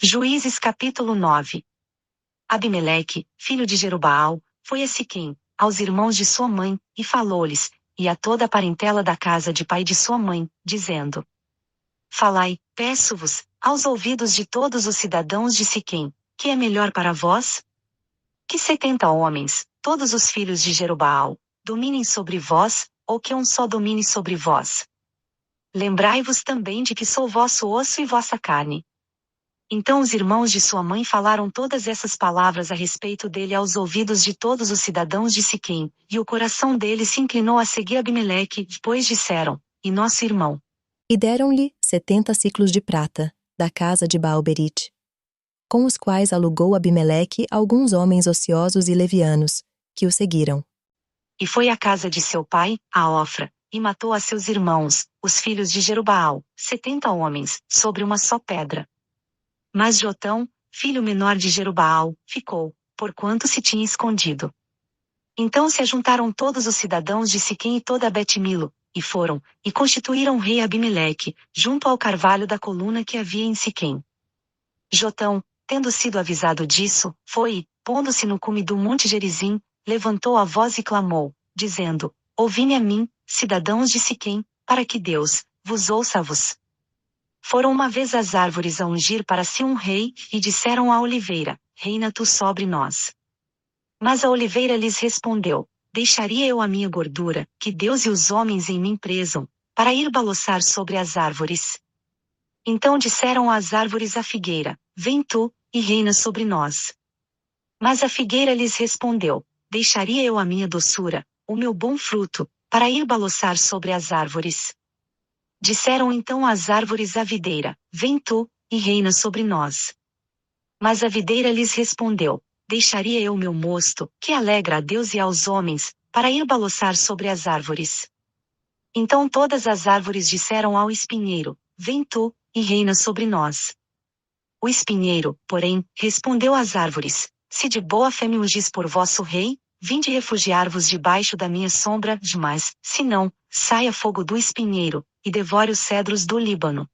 Juízes capítulo 9. Abimeleque, filho de Jerubaal, foi a Siquém, aos irmãos de sua mãe, e falou-lhes, e a toda a parentela da casa de pai de sua mãe, dizendo: Falai, peço-vos, aos ouvidos de todos os cidadãos de Siquém, que é melhor para vós? Que 70 homens, todos os filhos de Jerubaal, dominem sobre vós, ou que um só domine sobre vós? Lembrai-vos também de que sou vosso osso e vossa carne. Então os irmãos de sua mãe falaram todas essas palavras a respeito dele aos ouvidos de todos os cidadãos de Siquém, e o coração deles se inclinou a seguir Abimeleque, depois disseram: E nosso irmão? E deram-lhe 70 siclos de prata, da casa de Baal-berite, com os quais alugou Abimeleque alguns homens ociosos e levianos, que o seguiram. E foi à casa de seu pai, a Ofra, e matou a seus irmãos, os filhos de Jerubaal, 70 homens, sobre uma só pedra. Mas Jotão, filho menor de Jerubaal, ficou, porquanto se tinha escondido. Então se ajuntaram todos os cidadãos de Siquém e toda a Bet-Milo, e foram, e constituíram rei Abimeleque, junto ao carvalho da coluna que havia em Siquém. Jotão, tendo sido avisado disso, foi, e, pondo-se no cume do monte Gerizim, levantou a voz e clamou, dizendo: Ouvi-me a mim, cidadãos de Siquém, para que Deus vos ouça-vos. Foram uma vez as árvores a ungir para si um rei, e disseram à oliveira: Reina tu sobre nós. Mas a oliveira lhes respondeu: Deixaria eu a minha gordura, que Deus e os homens em mim prezam, para ir baloçar sobre as árvores? Então disseram às árvores à figueira: Vem tu, e reina sobre nós. Mas a figueira lhes respondeu: Deixaria eu a minha doçura, o meu bom fruto, para ir baloçar sobre as árvores? Disseram então as árvores à videira: Vem tu, e reina sobre nós. Mas a videira lhes respondeu: Deixaria eu meu mosto, que alegra a Deus e aos homens, para ir baloçar sobre as árvores? Então todas as árvores disseram ao espinheiro: Vem tu, e reina sobre nós. O espinheiro, porém, respondeu às árvores: Se de boa fé me ungis por vosso rei, vinde refugiar-vos debaixo da minha sombra, mas, se não, saia fogo do espinheiro, e devore os cedros do Líbano.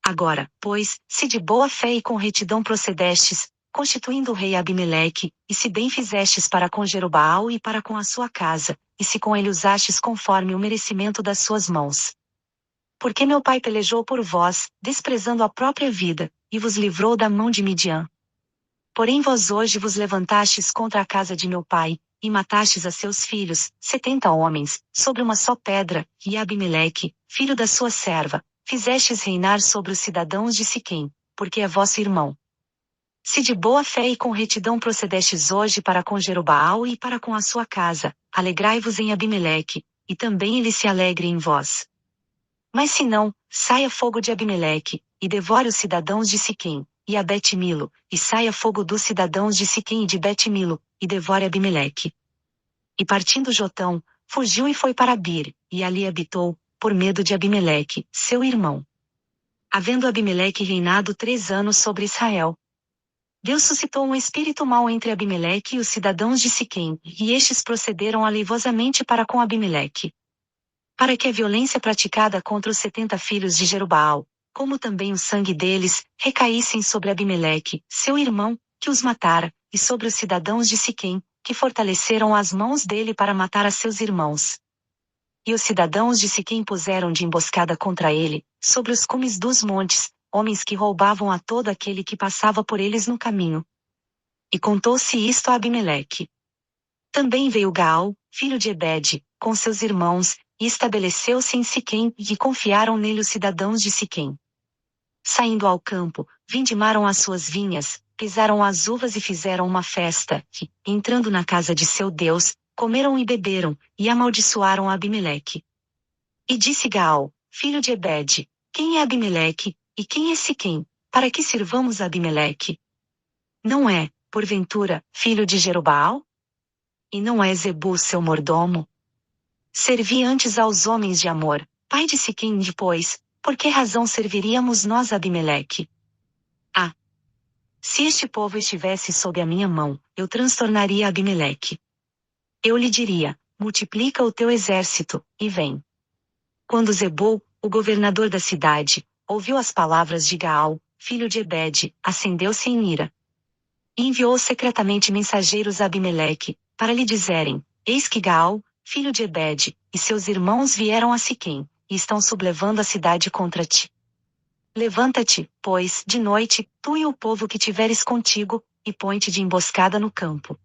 Agora, pois, se de boa fé e com retidão procedestes, constituindo o rei Abimeleque, e se bem fizestes para com Jerubaal e para com a sua casa, e se com ele usastes conforme o merecimento das suas mãos. Porque meu pai pelejou por vós, desprezando a própria vida, e vos livrou da mão de Midian. Porém vós hoje vos levantastes contra a casa de meu pai, e matastes a seus filhos, 70 homens, sobre uma só pedra, e Abimeleque, filho da sua serva, fizestes reinar sobre os cidadãos de Siquém, porque é vosso irmão. Se de boa fé e com retidão procedestes hoje para com Jerubaal e para com a sua casa, alegrai-vos em Abimeleque, e também ele se alegre em vós. Mas se não, saia fogo de Abimeleque, e devore os cidadãos de Siquém, e a Bet-Milo, e saia fogo dos cidadãos de Siquém e de Bet-Milo, e devore Abimeleque. E partindo Jotão, fugiu e foi para Bir, e ali habitou, por medo de Abimeleque, seu irmão. Havendo Abimeleque reinado 3 anos sobre Israel, Deus suscitou um espírito mau entre Abimeleque e os cidadãos de Siquém, e estes procederam aleivosamente para com Abimeleque. Para que a violência praticada contra os 70 filhos de Jerubaal, como também o sangue deles, recaíssem sobre Abimeleque, seu irmão, que os matara, e sobre os cidadãos de Siquém, que fortaleceram as mãos dele para matar a seus irmãos. E os cidadãos de Siquém puseram de emboscada contra ele, sobre os cumes dos montes, homens que roubavam a todo aquele que passava por eles no caminho. E contou-se isto a Abimeleque. Também veio Gaal, filho de Ebede, com seus irmãos, e estabeleceu-se em Siquém, e confiaram nele os cidadãos de Siquém. Saindo ao campo, vindimaram as suas vinhas, pisaram as uvas e fizeram uma festa, e, entrando na casa de seu Deus, comeram e beberam, e amaldiçoaram Abimeleque. E disse Gaal, filho de Ebede: Quem é Abimeleque, e quem é Siquém, para que sirvamos a Abimeleque? Não é, porventura, filho de Jerubaal? E não é Zebul seu mordomo? Servi antes aos homens de Amor, pai de Siquém depois, por que razão serviríamos nós a Abimeleque? Ah! Se este povo estivesse sob a minha mão, eu transtornaria Abimeleque. Eu lhe diria: multiplica o teu exército, e vem. Quando Zebul, o governador da cidade, ouviu as palavras de Gaal, filho de Ebede, acendeu-se em ira. E enviou secretamente mensageiros a Abimeleque, para lhe dizerem: Eis que Gaal, filho de Ebede, e seus irmãos vieram a Siquém, e estão sublevando a cidade contra ti. Levanta-te, pois, de noite, tu e o povo que tiveres contigo, e põe-te de emboscada no campo.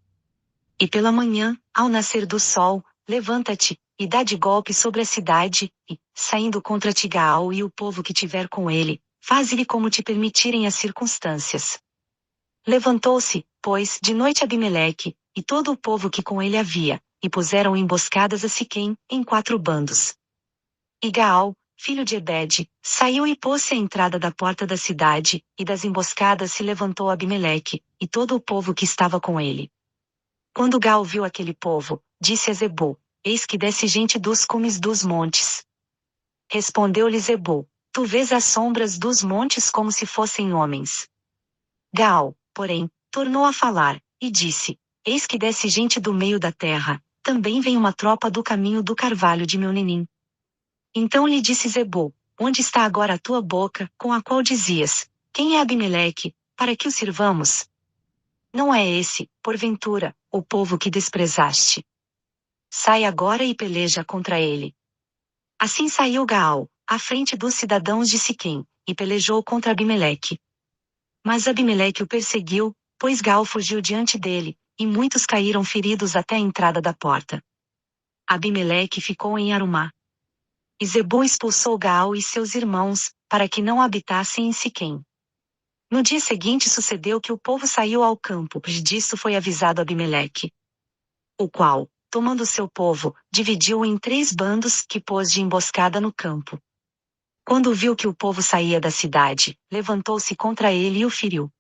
E pela manhã, ao nascer do sol, levanta-te, e dá de golpe sobre a cidade, e, saindo contra ti Gaal e o povo que tiver com ele, faze-lhe como te permitirem as circunstâncias. Levantou-se, pois, de noite Abimeleque, e todo o povo que com ele havia, e puseram emboscadas a Siquém, em 4 bandos. E Gaal, filho de Ebede, saiu e pôs-se à entrada da porta da cidade, e das emboscadas se levantou Abimeleque, e todo o povo que estava com ele. Quando Gaal viu aquele povo, disse a Zebul: Eis que desce gente dos cumes dos montes. Respondeu-lhe Zebul: Tu vês as sombras dos montes como se fossem homens. Gaal, porém, tornou a falar, e disse: Eis que desce gente do meio da terra, também vem uma tropa do caminho do carvalho de Meunenim. Então lhe disse Zebul: Onde está agora a tua boca, com a qual dizias: Quem é Abimeleque, para que o sirvamos? Não é esse, porventura, o povo que desprezaste? Sai agora e peleja contra ele. Assim saiu Gaal, à frente dos cidadãos de Siquém, e pelejou contra Abimeleque. Mas Abimeleque o perseguiu, pois Gaal fugiu diante dele, e muitos caíram feridos até a entrada da porta. Abimeleque ficou em Arumá. E Zebul expulsou Gaal e seus irmãos, para que não habitassem em Siquém. No dia seguinte sucedeu que o povo saiu ao campo, e disso foi avisado Abimeleque. O qual, tomando seu povo, dividiu-o em 3 bandos que pôs de emboscada no campo. Quando viu que o povo saía da cidade, levantou-se contra ele e o feriu.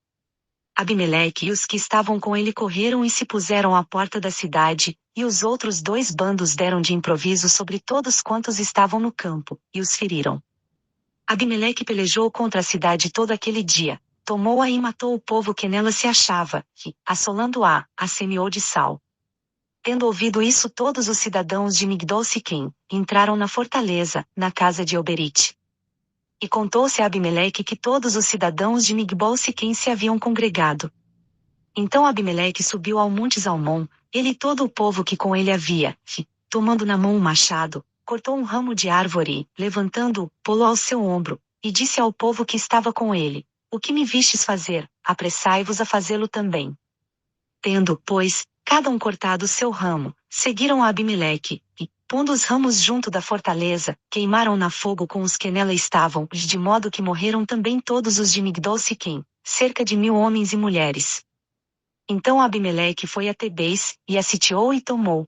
Abimeleque e os que estavam com ele correram e se puseram à porta da cidade, e os outros 2 bandos deram de improviso sobre todos quantos estavam no campo, e os feriram. Abimeleque pelejou contra a cidade todo aquele dia, tomou-a e matou o povo que nela se achava, e, assolando-a, a semeou de sal. Tendo ouvido isso todos os cidadãos de Migdol Siquém, entraram na fortaleza, na casa de Oberite. E contou-se a Abimeleque que todos os cidadãos de Migdol Siquém se haviam congregado. Então Abimeleque subiu ao monte Zalmon, ele e todo o povo que com ele havia, e, tomando na mão um machado, cortou um ramo de árvore, levantando-o, pô-lo ao seu ombro, e disse ao povo que estava com ele: O que me vistes fazer, apressai-vos a fazê-lo também. Tendo, pois, cada um cortado o seu ramo, seguiram a Abimeleque, e, pondo os ramos junto da fortaleza, queimaram na fogo com os que nela estavam, de modo que morreram também todos os de Migdol Siquém, cerca de 1000 homens e mulheres. Então Abimeleque foi a Tebez, e a sitiou e tomou.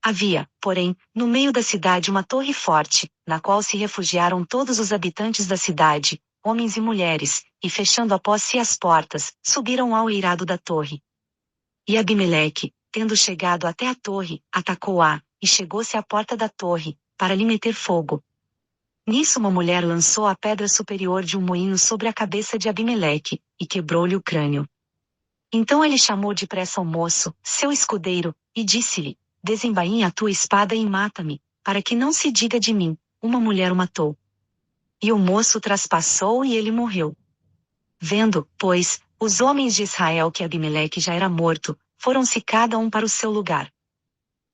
Havia, porém, no meio da cidade uma torre forte, na qual se refugiaram todos os habitantes da cidade, homens e mulheres, e fechando após si as portas, subiram ao eirado da torre. E Abimeleque, tendo chegado até a torre, atacou-a, e chegou-se à porta da torre, para lhe meter fogo. Nisso uma mulher lançou a pedra superior de um moinho sobre a cabeça de Abimeleque, e quebrou-lhe o crânio. Então ele chamou depressa o moço, seu escudeiro, e disse-lhe: Desembainha a tua espada e mata-me, para que não se diga de mim, uma mulher o matou. E o moço traspassou e ele morreu. Vendo, pois, os homens de Israel que Abimeleque já era morto, foram-se cada um para o seu lugar.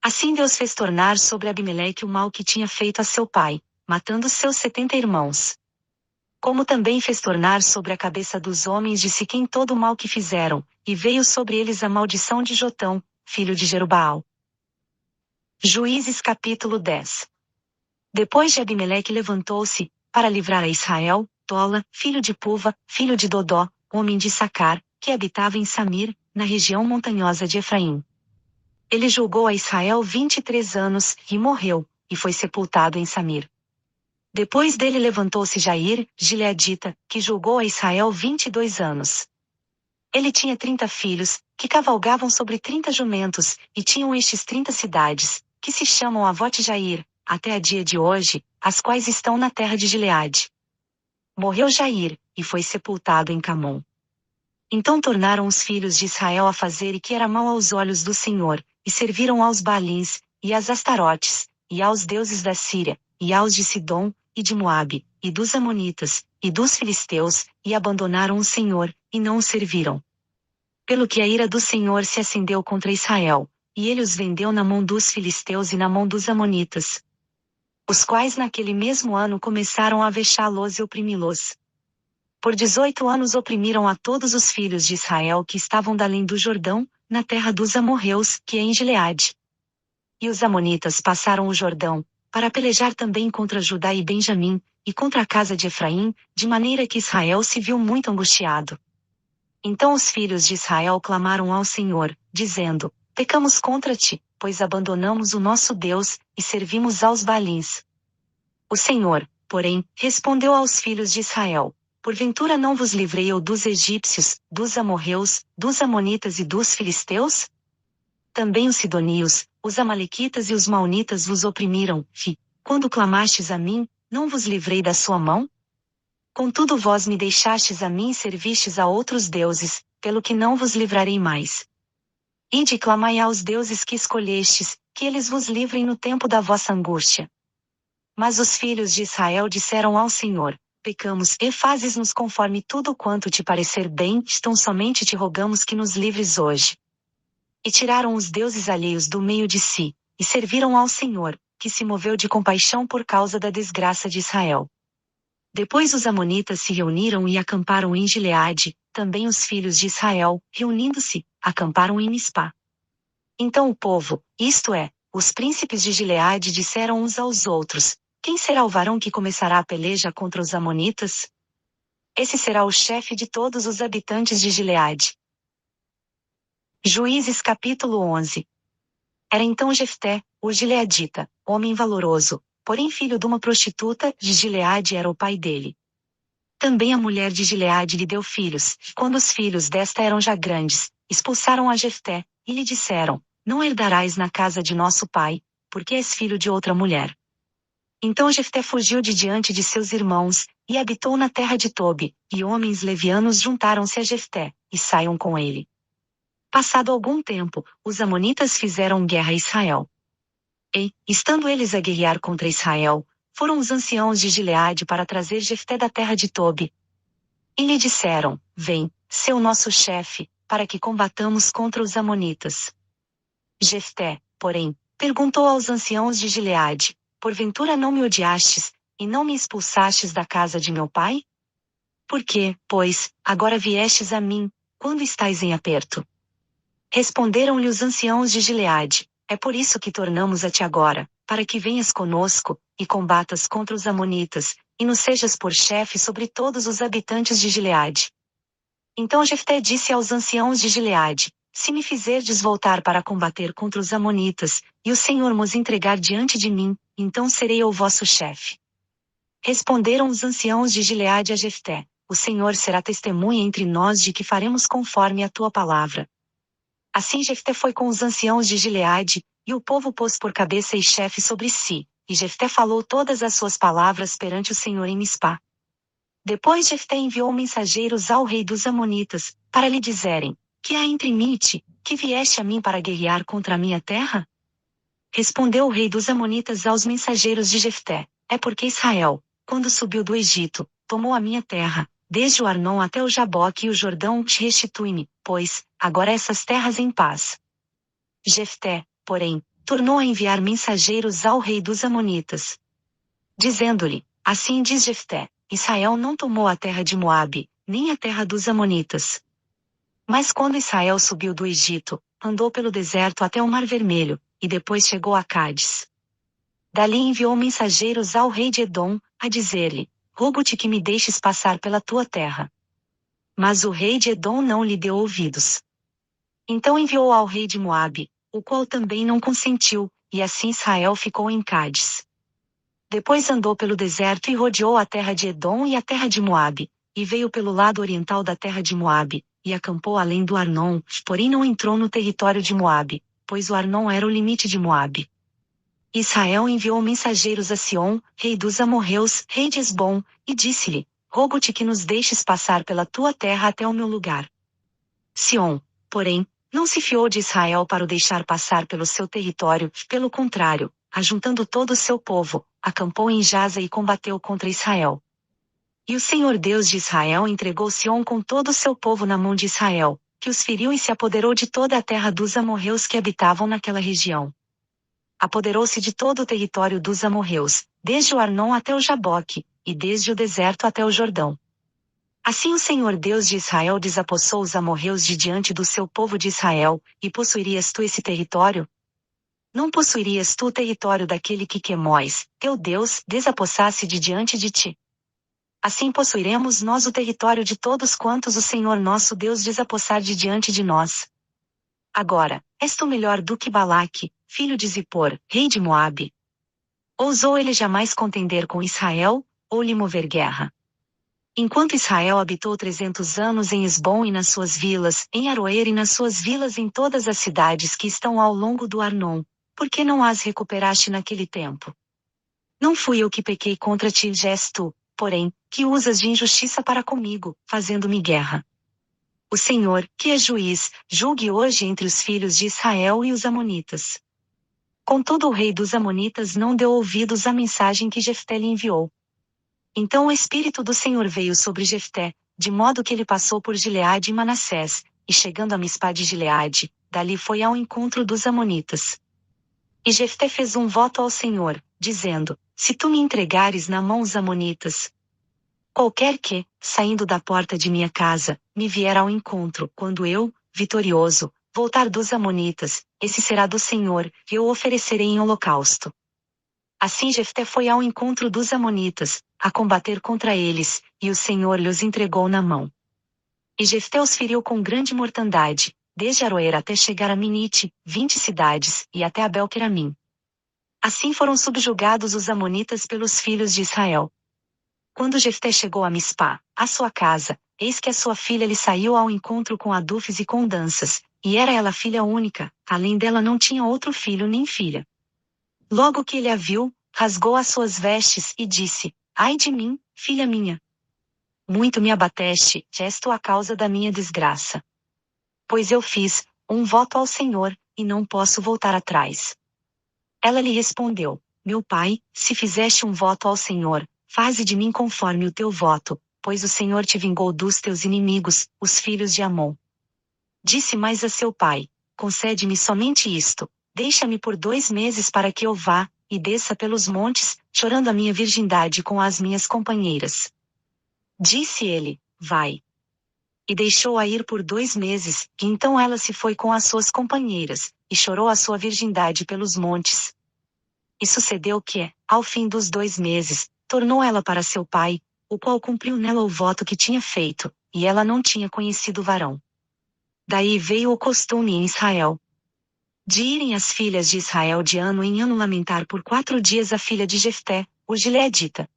Assim Deus fez tornar sobre Abimeleque o mal que tinha feito a seu pai, matando seus 70 irmãos. Como também fez tornar sobre a cabeça dos homens de Siquém todo o mal que fizeram, e veio sobre eles a maldição de Jotão, filho de Jerubaal. Juízes capítulo 10. Depois de Abimeleque levantou-se, para livrar a Israel, Tola, filho de Puva, filho de Dodó, homem de Sacar, que habitava em Samir, na região montanhosa de Efraim. Ele julgou a Israel 23 anos, e morreu, e foi sepultado em Samir. Depois dele levantou-se Jair, gileadita, que julgou a Israel 22 anos. Ele tinha 30 filhos, que cavalgavam sobre 30 jumentos, e tinham estes 30 cidades, que se chamam Avote Jair, até a dia de hoje, as quais estão na terra de Gileade. Morreu Jair, e foi sepultado em Camon. Então tornaram os filhos de Israel a fazer o que era mau aos olhos do Senhor, e serviram aos Baalins, e às Astarotes, e aos deuses da Síria, e aos de Sidom, e de Moabe, e dos amonitas, e dos filisteus, e abandonaram o Senhor, e não o serviram. Pelo que a ira do Senhor se acendeu contra Israel, e ele os vendeu na mão dos filisteus e na mão dos amonitas, os quais naquele mesmo ano começaram a vexá-los e oprimi-los. Por 18 anos oprimiram a todos os filhos de Israel que estavam da além do Jordão, na terra dos amorreus, que é em Gileade. E os amonitas passaram o Jordão, para pelejar também contra Judá e Benjamim, e contra a casa de Efraim, de maneira que Israel se viu muito angustiado. Então os filhos de Israel clamaram ao Senhor, dizendo: Pecamos contra ti, pois abandonamos o nosso Deus, e servimos aos Baalins. O Senhor, porém, respondeu aos filhos de Israel: Porventura não vos livrei eu dos egípcios, dos amorreus, dos amonitas e dos filisteus? Também os sidonios, os amalequitas e os maonitas vos oprimiram, e, quando clamastes a mim, não vos livrei da sua mão? Contudo vós me deixastes a mim e servistes a outros deuses, pelo que não vos livrarei mais. Ide e clamai aos deuses que escolhestes, que eles vos livrem no tempo da vossa angústia. Mas os filhos de Israel disseram ao Senhor: Pecamos e fazes-nos conforme tudo quanto te parecer bem, então somente te rogamos que nos livres hoje. E tiraram os deuses alheios do meio de si, e serviram ao Senhor, que se moveu de compaixão por causa da desgraça de Israel. Depois os amonitas se reuniram e acamparam em Gileade, também os filhos de Israel, reunindo-se, acamparam em Mispá. Então o povo, isto é, os príncipes de Gileade disseram uns aos outros: Quem será o varão que começará a peleja contra os amonitas? Esse será o chefe de todos os habitantes de Gileade. Juízes capítulo 11. Era então Jefté, o gileadita, homem valoroso, porém filho de uma prostituta, de Gileade era o pai dele. Também a mulher de Gileade lhe deu filhos, e quando os filhos desta eram já grandes, expulsaram a Jefté, e lhe disseram: Não herdarás na casa de nosso pai, porque és filho de outra mulher. Então Jefté fugiu de diante de seus irmãos, e habitou na terra de Tobi, e homens levianos juntaram-se a Jefté, e saiam com ele. Passado algum tempo, os amonitas fizeram guerra a Israel. E, estando eles a guerrear contra Israel, foram os anciãos de Gileade para trazer Jefté da terra de Tobi. E lhe disseram: Vem, sê o nosso chefe, para que combatamos contra os amonitas. Jefté, porém, perguntou aos anciãos de Gileade: Porventura não me odiastes, e não me expulsastes da casa de meu pai? Por que, pois, agora viestes a mim, quando estais em aperto? Responderam-lhe os anciãos de Gileade: É por isso que tornamos a ti agora, para que venhas conosco, e combatas contra os amonitas, e nos sejas por chefe sobre todos os habitantes de Gileade. Então Jefté disse aos anciãos de Gileade: Se me fizerdes voltar para combater contra os amonitas, e o Senhor nos entregar diante de mim, então serei eu vosso chefe. Responderam os anciãos de Gileade a Jefté: O Senhor será testemunha entre nós de que faremos conforme a tua palavra. Assim Jefté foi com os anciãos de Gileade, e o povo pôs por cabeça e chefe sobre si, e Jefté falou todas as suas palavras perante o Senhor em Mispá. Depois Jefté enviou mensageiros ao rei dos amonitas, para lhe dizerem: Que há entre mim e ti, que vieste a mim para guerrear contra a minha terra? Respondeu o rei dos amonitas aos mensageiros de Jefté: É porque Israel, quando subiu do Egito, tomou a minha terra, desde o Arnon até o Jaboque e o Jordão, restitui-me, pois, agora essas terras em paz. Jefté, porém, tornou a enviar mensageiros ao rei dos amonitas, dizendo-lhe: Assim diz Jefté: Israel não tomou a terra de Moabe, nem a terra dos amonitas. Mas quando Israel subiu do Egito, andou pelo deserto até o Mar Vermelho, e depois chegou a Cádiz. Dali enviou mensageiros ao rei de Edom, a dizer-lhe: Rogo-te que me deixes passar pela tua terra. Mas o rei de Edom não lhe deu ouvidos. Então enviou ao rei de Moabe, o qual também não consentiu, e assim Israel ficou em Cádiz. Depois andou pelo deserto e rodeou a terra de Edom e a terra de Moabe, e veio pelo lado oriental da terra de Moabe, e acampou além do Arnon, porém não entrou no território de Moabe, pois o Arnon era o limite de Moabe. Israel enviou mensageiros a Sion, rei dos amorreus, rei de Esbom, e disse-lhe: Rogo-te que nos deixes passar pela tua terra até o meu lugar. Sion, porém, não se fiou de Israel para o deixar passar pelo seu território, pelo contrário, ajuntando todo o seu povo, acampou em Jaza e combateu contra Israel. E o Senhor Deus de Israel entregou Sion com todo o seu povo na mão de Israel, que os feriu e se apoderou de toda a terra dos amorreus que habitavam naquela região. Apoderou-se de todo o território dos amorreus, desde o Arnon até o Jaboque, e desde o deserto até o Jordão. Assim o Senhor Deus de Israel desapossou os amorreus de diante do seu povo de Israel, e possuirias tu esse território? Não possuirias tu o território daquele que Quemós, teu Deus, desapossasse de diante de ti? Assim possuiremos nós o território de todos quantos o Senhor nosso Deus desapossar de diante de nós. Agora, és tu melhor do que Balaque, filho de Zippor, rei de Moabe? Ousou ele jamais contender com Israel, ou lhe mover guerra? Enquanto Israel habitou 300 anos em Esbom e nas suas vilas, em Aroer e nas suas vilas em todas as cidades que estão ao longo do Arnon, por que não as recuperaste naquele tempo? Não fui eu que pequei contra ti, és tu, porém, que usas de injustiça para comigo, fazendo-me guerra. O Senhor, que é juiz, julgue hoje entre os filhos de Israel e os amonitas. Contudo o rei dos amonitas não deu ouvidos à mensagem que Jefté lhe enviou. Então o Espírito do Senhor veio sobre Jefté, de modo que ele passou por Gileade e Manassés, e chegando a Mispa de Gileade, dali foi ao encontro dos amonitas. E Jefté fez um voto ao Senhor, dizendo: se tu me entregares na mão os amonitas, qualquer que, saindo da porta de minha casa, me vier ao encontro, quando eu, vitorioso, voltar dos amonitas, esse será do Senhor, e eu o oferecerei em holocausto. Assim Jefté foi ao encontro dos amonitas, a combater contra eles, e o Senhor lhes entregou na mão. E Jefté os feriu com grande mortandade, desde Aroer até chegar a Minite, 20 cidades, e até Abel-Queramim. Assim foram subjugados os amonitas pelos filhos de Israel. Quando Jefté chegou a Mispá, à sua casa, eis que a sua filha lhe saiu ao encontro com adufes e com danças, e era ela filha única, além dela não tinha outro filho nem filha. Logo que ele a viu, rasgou as suas vestes e disse: ai de mim, filha minha! Muito me abateste, és tu a causa da minha desgraça. Pois eu fiz um voto ao Senhor, e não posso voltar atrás. Ela lhe respondeu: meu pai, se fizeste um voto ao Senhor, faze de mim conforme o teu voto, pois o Senhor te vingou dos teus inimigos, os filhos de Amon. Disse mais a seu pai: concede-me somente isto, deixa-me por 2 meses para que eu vá, e desça pelos montes, chorando a minha virgindade com as minhas companheiras. Disse ele: vai. E deixou-a ir por 2 meses, e então ela se foi com as suas companheiras, e chorou a sua virgindade pelos montes. E sucedeu que, ao fim dos 2 meses, tornou ela para seu pai, o qual cumpriu nela o voto que tinha feito, e ela não tinha conhecido o varão. Daí veio o costume em Israel de irem as filhas de Israel de ano em ano lamentar por 4 dias a filha de Jefté, o gileadita.